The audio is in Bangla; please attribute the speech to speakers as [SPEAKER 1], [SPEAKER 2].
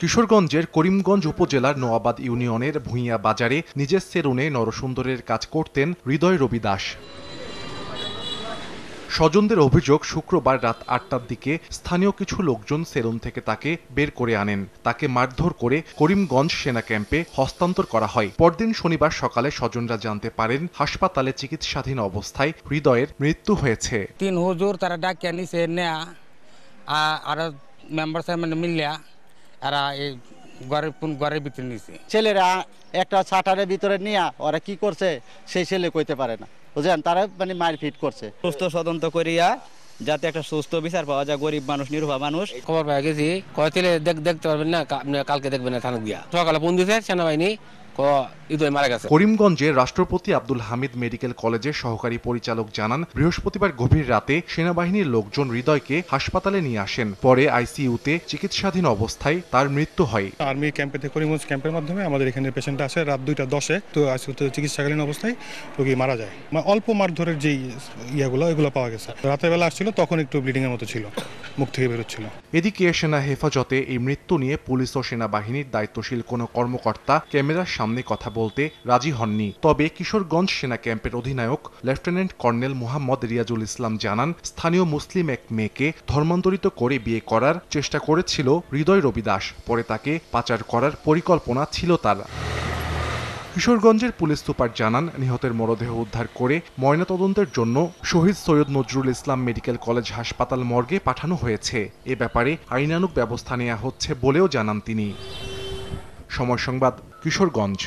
[SPEAKER 1] কিশোরগঞ্জের করিমগঞ্জ উপজেলার নোয়াবাদ ইউনিয়নের ভূঁইয়া বাজারে নিজের সেলুনে নরসুন্দরের কাজ করতেন হৃদয় রবি দাস। স্বজনদের অভিযোগ, শুক্রবার রাত ৮টার দিকে স্থানীয় কিছু লোকজন সেলুন থেকে তাকে বের করে আনেন। তাকে মারধর করে করিমগঞ্জ সেনা ক্যাম্পে হস্তান্তর করা হয়। পরদিন শনিবার সকালে স্বজনরা জানতে পারেন হাসপাতালে চিকিৎসাধীন অবস্থায় হৃদয়ের মৃত্যু হয়েছে।
[SPEAKER 2] 3 হুজুর তারা ডাকিয়া নিছে নেয়া আর মেম্বার সাহেব মিলিয়া এরা এই ঘরের ভিতরে নিছে।
[SPEAKER 3] ছেলেরা একটা ছাটারের ভিতরে নিয়ে ওরা কি করছে সেই ছেলে কইতে পারে না, বুঝলেন, তারা মারপিট করছে।
[SPEAKER 4] সুস্থ তদন্ত করিয়া যাতে একটা সুস্থ বিচার পাওয়া যায়, গরিব মানুষ, নিরুহা মানুষ।
[SPEAKER 2] খবর পেয়ে গেছি কয়েলে দেখতে পারবেন না, কালকে দেখবেন না থানা দিয়া। সকালে ফোন দিয়েছে সেনাবাহিনী মারা গেছে।
[SPEAKER 1] করিমগঞ্জে রাষ্ট্রপতি আব্দুল হামিদ মেডিকেল কলেজের সহকারী পরিচালক জানান, বৃহস্পতিবার গভীর রাতে সেনাবাহিনীর লোকজন হৃদয়কে হাসপাতালে নিয়ে আসেন। পরে আইসিইউতে চিকিৎসাধীন অবস্থায় তার মৃত্যু হয়।
[SPEAKER 5] আর্মি ক্যাম্পে থেকে করিমগঞ্জ ক্যাম্পের মাধ্যমে আমাদের এখানে পেশেন্ট আসে রাত 2:10-এ, তো আইসিইউতে চিকিৎসাকালীন অবস্থায় রোগী মারা যায়। অল্প মারধরের যে এগুলো পাওয়া গেছে। রাতের বেলা আসছিল, তখন একটু ব্লিডিং এর মতো ছিল, মুখ থেকে বেরোচ্ছিল।
[SPEAKER 1] এদিকে সেনা হেফাজতে এই মৃত্যু নিয়ে পুলিশ ও সেনাবাহিনীর দায়িত্বশীল কোনো কর্মকর্তা ক্যামেরার সামনে কথা বলতে রাজি হননি। তবে কিশোরগঞ্জ সেনা ক্যাম্পের অধিনায়ক লেফটেন্যান্ট কর্নেল মোহাম্মদ রিয়াজুল ইসলাম জানান, স্থানীয় মুসলিম এক মেয়েকে ধর্মান্তরিত করে বিয়ে করার চেষ্টা করেছিল হৃদয় রবি দাস। পরে তাকে পাচার করার পরিকল্পনা ছিল তার। কিশোরগঞ্জের পুলিশ সুপার জানান, নিহতের মরদেহ উদ্ধার করে ময়নাতদন্তের জন্য শহীদ সৈয়দ নজরুল ইসলাম মেডিকেল কলেজ হাসপাতাল মর্গে পাঠানো হয়েছে। এ ব্যাপারে আইনানুগ ব্যবস্থা নেওয়া হচ্ছে বলেও জানান তিনি। সময় সংবাদ, কিশোরগঞ্জ।